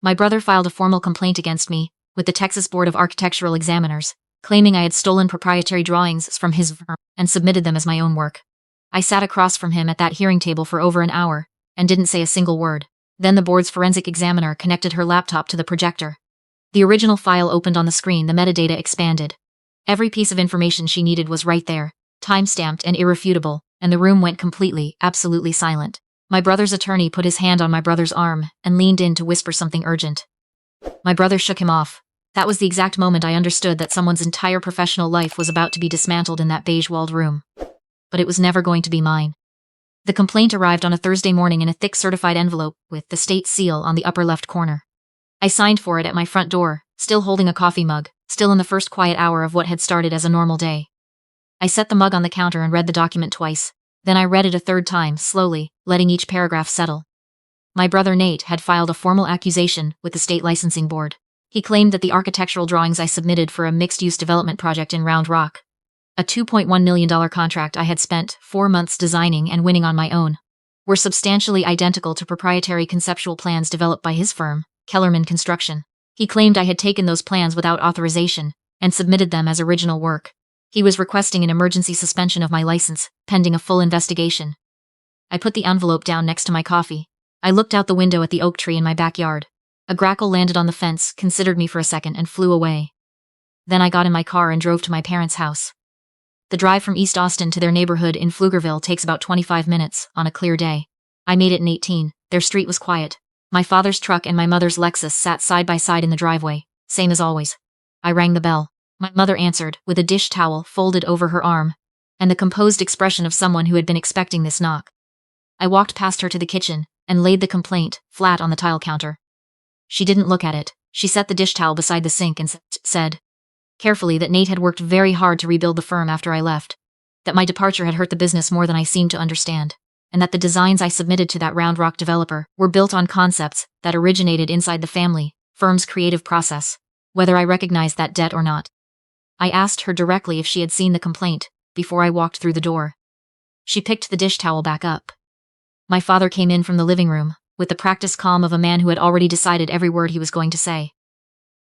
My brother filed a formal complaint against me with the Texas Board of Architectural Examiners, claiming I had stolen proprietary drawings from his firm and submitted them as my own work. I sat across from him at that hearing table for over an hour and didn't say a single word. Then the board's forensic examiner connected her laptop to the projector. The original file opened on the screen, the metadata expanded. Every piece of information she needed was right there, time-stamped and irrefutable, and the room went completely, absolutely silent. My brother's attorney put his hand on my brother's arm and leaned in to whisper something urgent. My brother shook him off. That was the exact moment I understood that someone's entire professional life was about to be dismantled in that beige-walled room. But it was never going to be mine. The complaint arrived on a Thursday morning in a thick certified envelope with the state seal on the upper left corner. I signed for it at my front door, still holding a coffee mug, still in the first quiet hour of what had started as a normal day. I set the mug on the counter and read the document twice. Then I read it a third time, slowly, letting each paragraph settle. My brother Nate had filed a formal accusation with the state licensing board. He claimed that the architectural drawings I submitted for a mixed-use development project in Round Rock, a $2.1 million contract I had spent 4 months designing and winning on my own, were substantially identical to proprietary conceptual plans developed by his firm, Kellerman Construction. He claimed I had taken those plans without authorization and submitted them as original work. He was requesting an emergency suspension of my license, pending a full investigation. I put the envelope down next to my coffee. I looked out the window at the oak tree in my backyard. A grackle landed on the fence, considered me for a second, and flew away. Then I got in my car and drove to my parents' house. The drive from East Austin to their neighborhood in Pflugerville takes about 25 minutes, on a clear day. I made it in 18. Their street was quiet. My father's truck and my mother's Lexus sat side by side in the driveway, same as always. I rang the bell. My mother answered, with a dish towel folded over her arm, and the composed expression of someone who had been expecting this knock. I walked past her to the kitchen, and laid the complaint flat on the tile counter. She didn't look at it. She set the dish towel beside the sink and said, carefully, that Nate had worked very hard to rebuild the firm after I left, that my departure had hurt the business more than I seemed to understand, and that the designs I submitted to that Round Rock developer were built on concepts that originated inside the firm's creative process, whether I recognized that debt or not. I asked her directly if she had seen the complaint before I walked through the door. She picked the dish towel back up. My father came in from the living room, with the practiced calm of a man who had already decided every word he was going to say.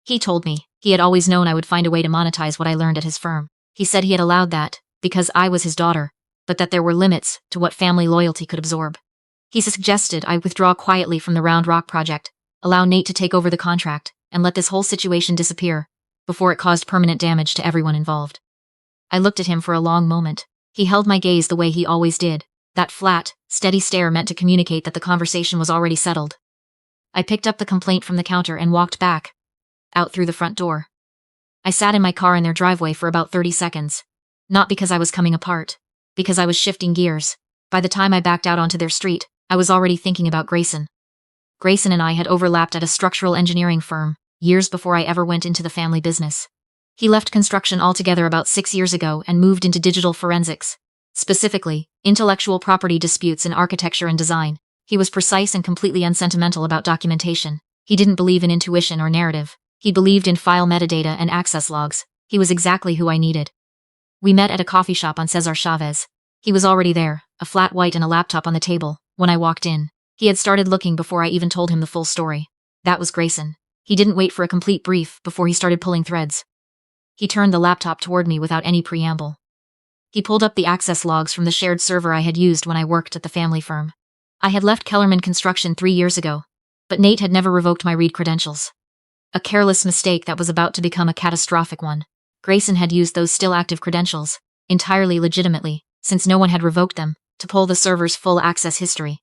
He told me he had always known I would find a way to monetize what I learned at his firm. He said he had allowed that because I was his daughter, but that there were limits to what family loyalty could absorb. He suggested I withdraw quietly from the Round Rock project, allow Nate to take over the contract, and let this whole situation disappear before it caused permanent damage to everyone involved. I looked at him for a long moment. He held my gaze the way he always did. That flat, steady stare meant to communicate that the conversation was already settled. I picked up the complaint from the counter and walked back, out through the front door. I sat in my car in their driveway for about 30 seconds. Not because I was coming apart, because I was shifting gears. By the time I backed out onto their street, I was already thinking about Grayson. Grayson and I had overlapped at a structural engineering firm, years before I ever went into the family business. He left construction altogether about 6 years ago and moved into digital forensics, specifically, intellectual property disputes in architecture and design. He was precise and completely unsentimental about documentation. He didn't believe in intuition or narrative. He believed in file metadata and access logs. He was exactly who I needed. We met at a coffee shop on Cesar Chavez. He was already there, a flat white and a laptop on the table, when I walked in. He had started looking before I even told him the full story. That was Grayson. He didn't wait for a complete brief before he started pulling threads. He turned the laptop toward me without any preamble. He pulled up the access logs from the shared server I had used when I worked at the family firm. I had left Kellerman Construction 3 years ago, but Nate had never revoked my read credentials. A careless mistake that was about to become a catastrophic one. Grayson had used those still active credentials, entirely legitimately, since no one had revoked them, to pull the server's full access history.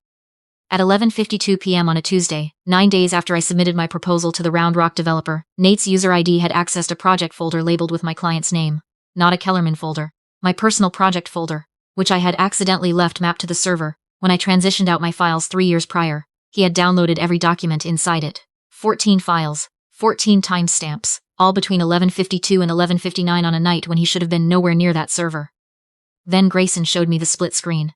At 11:52 p.m. on a Tuesday, 9 days after I submitted my proposal to the Round Rock developer, Nate's user ID had accessed a project folder labeled with my client's name, not a Kellerman folder, my personal project folder, which I had accidentally left mapped to the server when I transitioned out my files 3 years prior. He had downloaded every document inside it. 14 files, 14 timestamps, all between 11:52 and 11:59 on a night when he should have been nowhere near that server. Then Grayson showed me the split screen.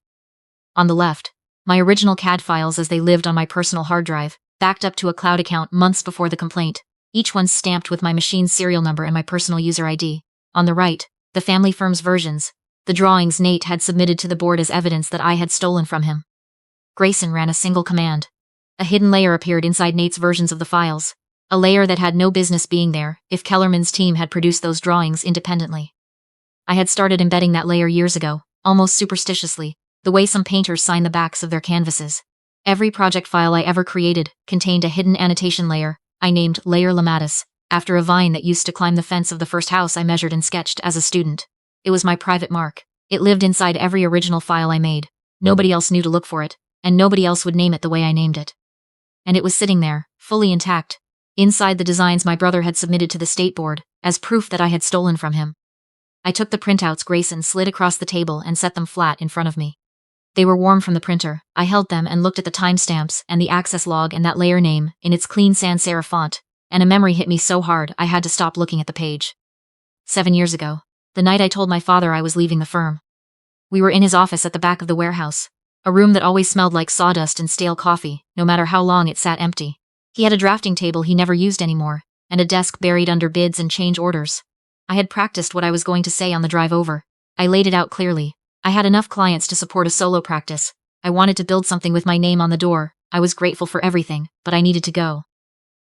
On the left, my original CAD files as they lived on my personal hard drive, backed up to a cloud account months before the complaint, each one stamped with my machine's serial number and my personal user ID. On the right, the family firm's versions, the drawings Nate had submitted to the board as evidence that I had stolen from him. Grayson ran a single command. A hidden layer appeared inside Nate's versions of the files. A layer that had no business being there if Kellerman's team had produced those drawings independently. I had started embedding that layer years ago, almost superstitiously, the way some painters sign the backs of their canvases. Every project file I ever created contained a hidden annotation layer I named Layer Lematis, after a vine that used to climb the fence of the first house I measured and sketched as a student. It was my private mark. It lived inside every original file I made. Nobody else knew to look for it, and nobody else would name it the way I named it. And it was sitting there, fully intact, inside the designs my brother had submitted to the state board, as proof that I had stolen from him. I took the printouts Grayson slid across the table and set them flat in front of me. They were warm from the printer. I held them and looked at the timestamps and the access log and that layer name in its clean sans serif font, and a memory hit me so hard I had to stop looking at the page. 7 years ago, the night I told my father I was leaving the firm. We were in his office at the back of the warehouse, a room that always smelled like sawdust and stale coffee, no matter how long it sat empty. He had a drafting table he never used anymore, and a desk buried under bids and change orders. I had practiced what I was going to say on the drive over. I laid it out clearly. I had enough clients to support a solo practice. I wanted to build something with my name on the door. I was grateful for everything, but I needed to go.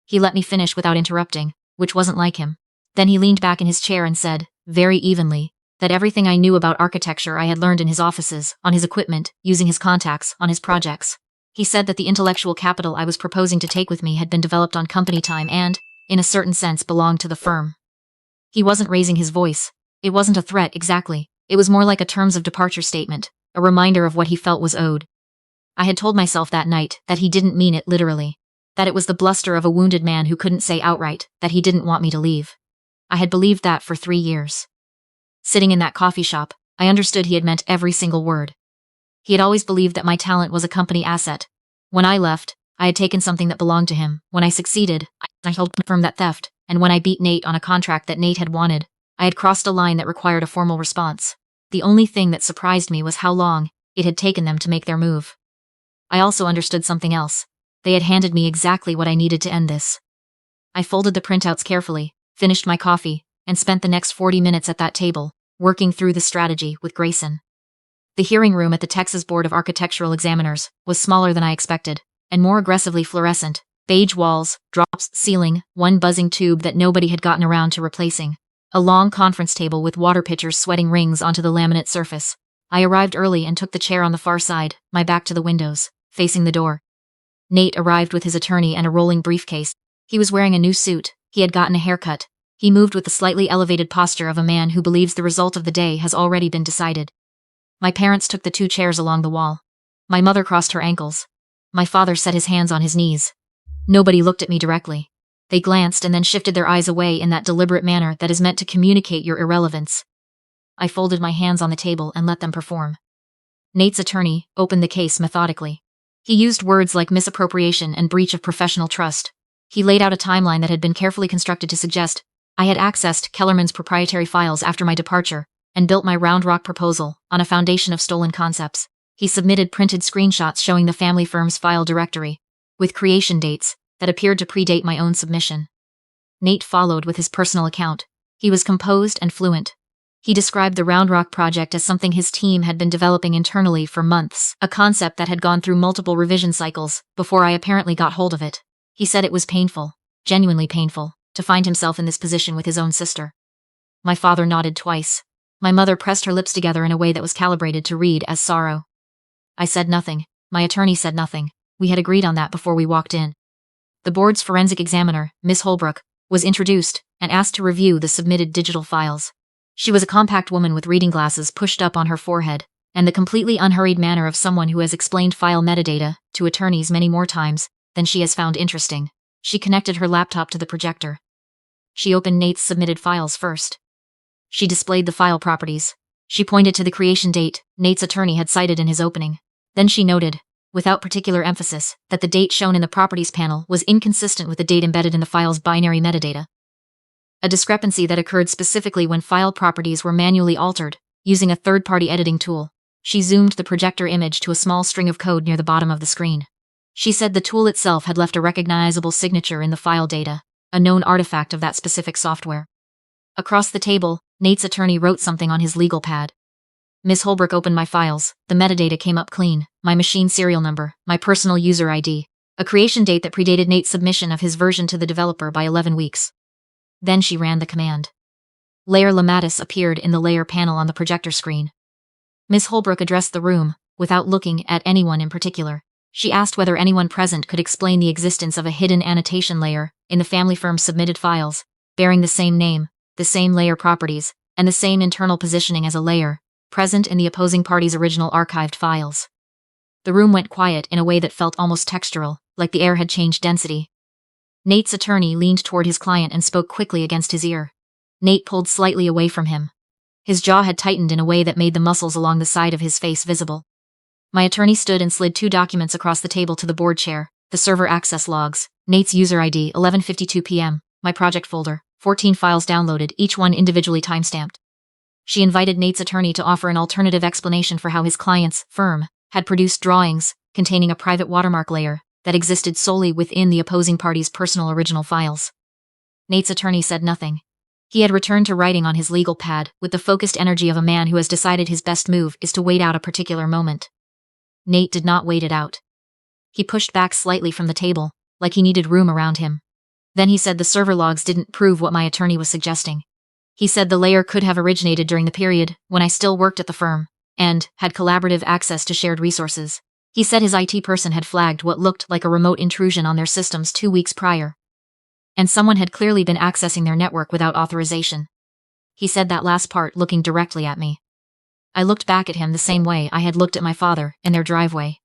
He let me finish without interrupting, which wasn't like him. Then he leaned back in his chair and said, very evenly, that everything I knew about architecture I had learned in his offices, on his equipment, using his contacts, on his projects. He said that the intellectual capital I was proposing to take with me had been developed on company time and, in a certain sense, belonged to the firm. He wasn't raising his voice. It wasn't a threat exactly. It was more like a terms of departure statement, a reminder of what he felt was owed. I had told myself that night that he didn't mean it literally, that it was the bluster of a wounded man who couldn't say outright that he didn't want me to leave. I had believed that for 3 years. Sitting in that coffee shop, I understood he had meant every single word. He had always believed that my talent was a company asset. When I left, I had taken something that belonged to him. When I succeeded, I helped confirm that theft, and when I beat Nate on a contract that Nate had wanted, I had crossed a line that required a formal response. The only thing that surprised me was how long it had taken them to make their move. I also understood something else. They had handed me exactly what I needed to end this. I folded the printouts carefully, finished my coffee, and spent the next 40 minutes at that table, working through the strategy with Grayson. The hearing room at the Texas Board of Architectural Examiners was smaller than I expected, and more aggressively fluorescent. Beige walls, drops, ceiling, one buzzing tube that nobody had gotten around to replacing. A long conference table with water pitchers sweating rings onto the laminate surface. I arrived early and took the chair on the far side, my back to the windows, facing the door. Nate arrived with his attorney and a rolling briefcase. He was wearing a new suit. He had gotten a haircut. He moved with the slightly elevated posture of a man who believes the result of the day has already been decided. My parents took the 2 chairs along the wall. My mother crossed her ankles. My father set his hands on his knees. Nobody looked at me directly. They glanced and then shifted their eyes away in that deliberate manner that is meant to communicate your irrelevance. I folded my hands on the table and let them perform. Nate's attorney opened the case methodically. He used words like misappropriation and breach of professional trust. He laid out a timeline that had been carefully constructed to suggest I had accessed Kellerman's proprietary files after my departure and built my Round Rock proposal on a foundation of stolen concepts. He submitted printed screenshots showing the family firm's file directory, with creation dates that appeared to predate my own submission. Nate followed with his personal account. He was composed and fluent. He described the Round Rock project as something his team had been developing internally for months, a concept that had gone through multiple revision cycles before I apparently got hold of it. He said it was painful, genuinely painful, to find himself in this position with his own sister. My father nodded twice. My mother pressed her lips together in a way that was calibrated to read as sorrow. I said nothing. My attorney said nothing. We had agreed on that before we walked in. The board's forensic examiner, Miss Holbrook, was introduced and asked to review the submitted digital files. She was a compact woman with reading glasses pushed up on her forehead, and the completely unhurried manner of someone who has explained file metadata to attorneys many more times than she has found interesting. She connected her laptop to the projector. She opened Nate's submitted files first. She displayed the file properties. She pointed to the creation date Nate's attorney had cited in his opening. Then she noted, without particular emphasis, that the date shown in the properties panel was inconsistent with the date embedded in the file's binary metadata. A discrepancy that occurred specifically when file properties were manually altered, using a third-party editing tool. She zoomed the projector image to a small string of code near the bottom of the screen. She said the tool itself had left a recognizable signature in the file data, a known artifact of that specific software. Across the table, Nate's attorney wrote something on his legal pad. Miss Holbrook opened my files. The metadata came up clean. My machine serial number, my personal user ID. a creation date that predated Nate's submission of his version to the developer by 11 weeks. Then she ran the command. Layer Lematis appeared in the layer panel on the projector screen. Miss Holbrook addressed the room, without looking at anyone in particular. She asked whether anyone present could explain the existence of a hidden annotation layer in the family firm's submitted files, bearing the same name, the same layer properties, and the same internal positioning as a layer, present in the opposing party's original archived files. The room went quiet in a way that felt almost textural, like the air had changed density. Nate's attorney leaned toward his client and spoke quickly against his ear. Nate pulled slightly away from him. His jaw had tightened in a way that made the muscles along the side of his face visible. My attorney stood and slid 2 documents across the table to the board chair: the server access logs, Nate's user ID 11:52 p.m., my project folder, 14 files downloaded, each one individually timestamped. She invited Nate's attorney to offer an alternative explanation for how his client's firm had produced drawings containing a private watermark layer that existed solely within the opposing party's personal original files. Nate's attorney said nothing. He had returned to writing on his legal pad with the focused energy of a man who has decided his best move is to wait out a particular moment. Nate did not wait it out. He pushed back slightly from the table, like he needed room around him. Then he said the server logs didn't prove what my attorney was suggesting. He said the layer could have originated during the period when I still worked at the firm and had collaborative access to shared resources. He said his IT person had flagged what looked like a remote intrusion on their systems 2 weeks prior, and someone had clearly been accessing their network without authorization. He said that last part looking directly at me. I looked back at him the same way I had looked at my father in their driveway.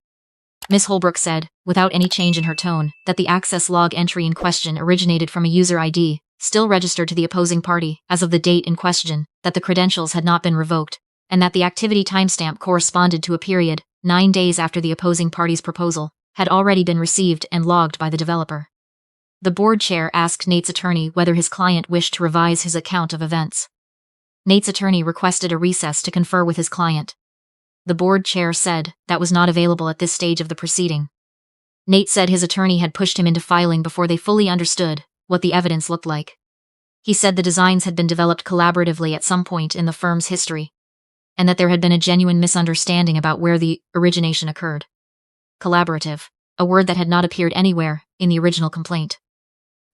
Miss Holbrook said, without any change in her tone, that the access log entry in question originated from a user ID, still registered to the opposing party as of the date in question, that the credentials had not been revoked, and that the activity timestamp corresponded to a period, 9 days after the opposing party's proposal, had already been received and logged by the developer. The board chair asked Nate's attorney whether his client wished to revise his account of events. Nate's attorney requested a recess to confer with his client. The board chair said that was not available at this stage of the proceeding. Nate said his attorney had pushed him into filing before they fully understood what the evidence looked like. He said the designs had been developed collaboratively at some point in the firm's history, and that there had been a genuine misunderstanding about where the origination occurred. Collaborative, a word that had not appeared anywhere in the original complaint.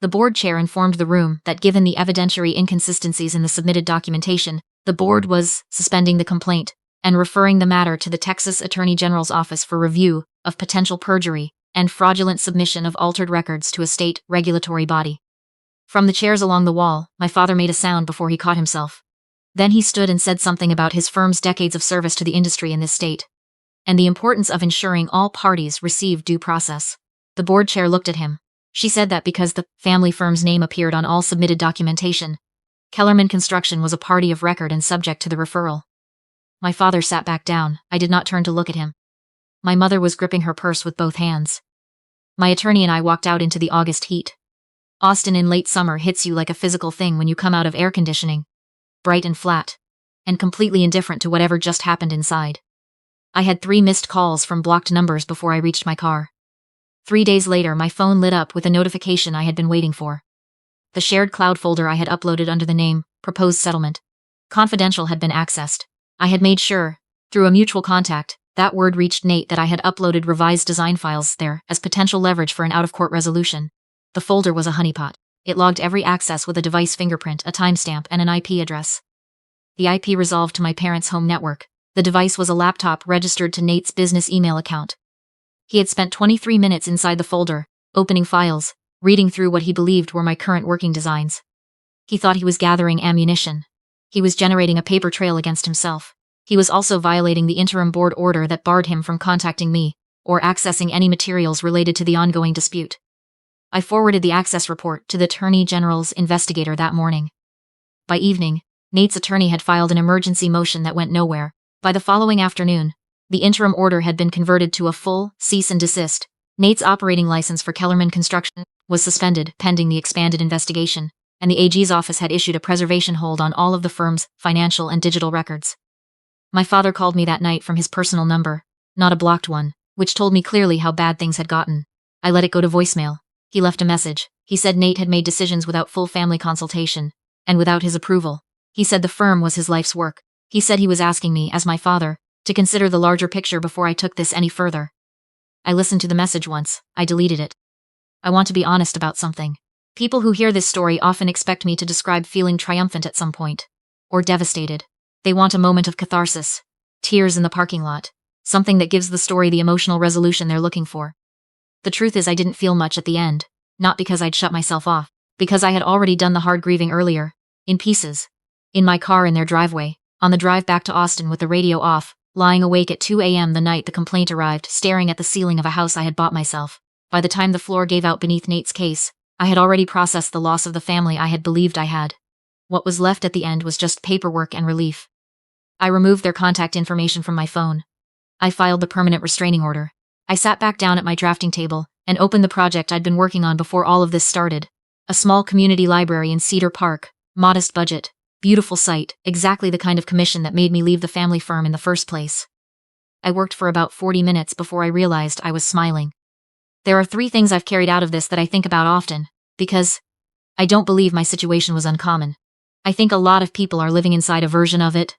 The board chair informed the room that given the evidentiary inconsistencies in the submitted documentation, the board was suspending the complaint and referring the matter to the Texas Attorney General's office for review of potential perjury and fraudulent submission of altered records to a state regulatory body. From the chairs along the wall, my father made a sound before he caught himself. Then he stood and said something about his firm's decades of service to the industry in this state, and the importance of ensuring all parties receive due process. The board chair looked at him. She said that because the family firm's name appeared on all submitted documentation, Kellerman Construction was a party of record and subject to the referral. My father sat back down. I did not turn to look at him. My mother was gripping her purse with both hands. My attorney and I walked out into the August heat. Austin in late summer hits you like a physical thing when you come out of air conditioning, bright and flat, and completely indifferent to whatever just happened inside. I had 3 missed calls from blocked numbers before I reached my car. 3 days later, my phone lit up with a notification I had been waiting for. The shared cloud folder I had uploaded under the name Proposed Settlement Confidential had been accessed. I had made sure, through a mutual contact, that word reached Nate that I had uploaded revised design files there as potential leverage for an out-of-court resolution. The folder was a honeypot. It logged every access with a device fingerprint, a timestamp, and an IP address. The IP resolved to my parents' home network. The device was a laptop registered to Nate's business email account. He had spent 23 minutes inside the folder, opening files, reading through what he believed were my current working designs. He thought he was gathering ammunition. He was generating a paper trail against himself. He was also violating the interim board order that barred him from contacting me or accessing any materials related to the ongoing dispute. I forwarded the access report to the Attorney General's investigator that morning. By evening, Nate's attorney had filed an emergency motion that went nowhere. By the following afternoon, the interim order had been converted to a full cease and desist. Nate's operating license for Kellerman Construction was suspended pending the expanded investigation, and the AG's office had issued a preservation hold on all of the firm's financial and digital records. My father called me that night from his personal number, not a blocked one, which told me clearly how bad things had gotten. I let it go to voicemail. He left a message. He said Nate had made decisions without full family consultation, and without his approval. He said the firm was his life's work. He said he was asking me, as my father, to consider the larger picture before I took this any further. I listened to the message once, I deleted it. I want to be honest about something. People who hear this story often expect me to describe feeling triumphant at some point. Or devastated. They want a moment of catharsis. Tears in the parking lot. Something that gives the story the emotional resolution they're looking for. The truth is I didn't feel much at the end. Not because I'd shut myself off. Because I had already done the hard grieving earlier. In pieces. In my car in their driveway. On the drive back to Austin with the radio off. Lying awake at 2 a.m. the night the complaint arrived, staring at the ceiling of a house I had bought myself. By the time the floor gave out beneath Nate's case, I had already processed the loss of the family I had believed I had. What was left at the end was just paperwork and relief. I removed their contact information from my phone. I filed the permanent restraining order. I sat back down at my drafting table and opened the project I'd been working on before all of this started. A small community library in Cedar Park, modest budget, beautiful site, exactly the kind of commission that made me leave the family firm in the first place. I worked for about 40 minutes before I realized I was smiling. There are 3 things I've carried out of this that I think about often, because I don't believe my situation was uncommon. I think a lot of people are living inside a version of it,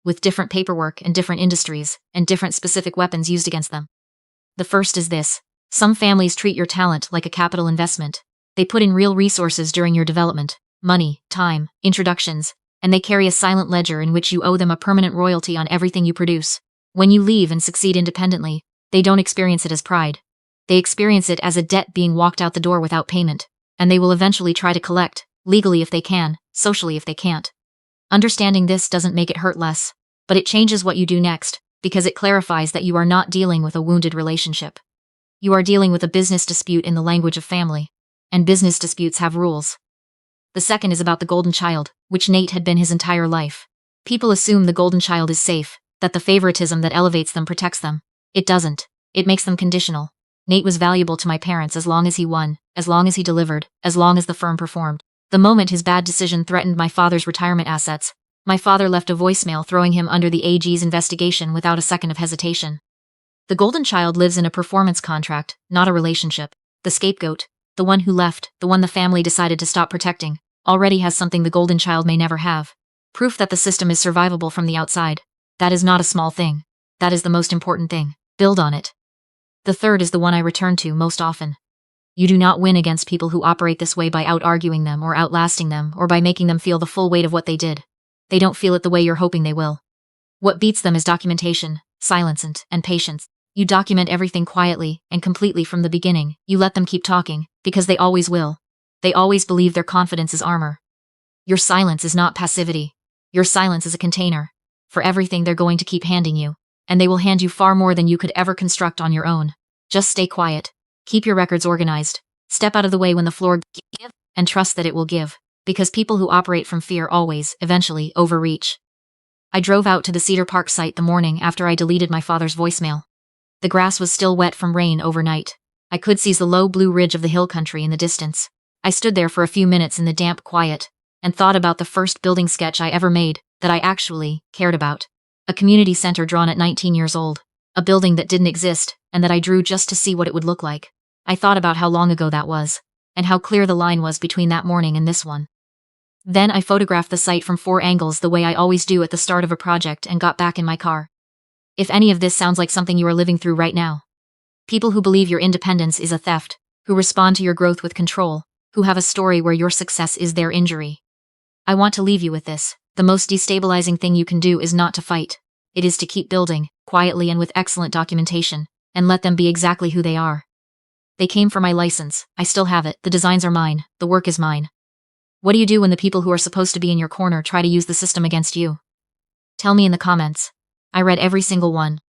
with different paperwork and different industries, and different specific weapons used against them. The first is this. Some families treat your talent like a capital investment. They put in real resources during your development. Money, time, introductions, and they carry a silent ledger in which you owe them a permanent royalty on everything you produce. When you leave and succeed independently, they don't experience it as pride. They experience it as a debt being walked out the door without payment, and they will eventually try to collect, legally if they can, socially if they can't. Understanding this doesn't make it hurt less, but it changes what you do next, because it clarifies that you are not dealing with a wounded relationship. You are dealing with a business dispute in the language of family, and business disputes have rules. The second is about the golden child, which Nate had been his entire life. People assume the golden child is safe, that the favoritism that elevates them protects them. It doesn't. It makes them conditional. Nate was valuable to my parents as long as he won, as long as he delivered, as long as the firm performed. The moment his bad decision threatened my father's retirement assets, my father left a voicemail throwing him under the AG's investigation without a second of hesitation. The golden child lives in a performance contract, not a relationship. The scapegoat, the one who left, the one the family decided to stop protecting, already has something the golden child may never have. Proof that the system is survivable from the outside. That is not a small thing. That is the most important thing. Build on it. The third is the one I return to most often. You do not win against people who operate this way by out-arguing them or outlasting them or by making them feel the full weight of what they did. They don't feel it the way you're hoping they will. What beats them is documentation, silence, and patience. You document everything quietly and completely from the beginning. You let them keep talking, because they always will. They always believe their confidence is armor. Your silence is not passivity. Your silence is a container for everything they're going to keep handing you, and they will hand you far more than you could ever construct on your own. Just stay quiet. Keep your records organized. Step out of the way when the floor gives, and trust that it will give, because people who operate from fear always, eventually, overreach. I drove out to the Cedar Park site the morning after I deleted my father's voicemail. The grass was still wet from rain overnight. I could see the low blue ridge of the hill country in the distance. I stood there for a few minutes in the damp quiet, and thought about the first building sketch I ever made, that I actually cared about. A community center drawn at 19 years old. A building that didn't exist, and that I drew just to see what it would look like. I thought about how long ago that was, and how clear the line was between that morning and this one. Then I photographed the site from 4 angles the way I always do at the start of a project and got back in my car. If any of this sounds like something you are living through right now. People who believe your independence is a theft, who respond to your growth with control, who have a story where your success is their injury. I want to leave you with this. The most destabilizing thing you can do is not to fight. It is to keep building, quietly and with excellent documentation, and let them be exactly who they are. They came for my license. I still have it. The designs are mine. The work is mine. What do you do when the people who are supposed to be in your corner try to use the system against you? Tell me in the comments. I read every single one.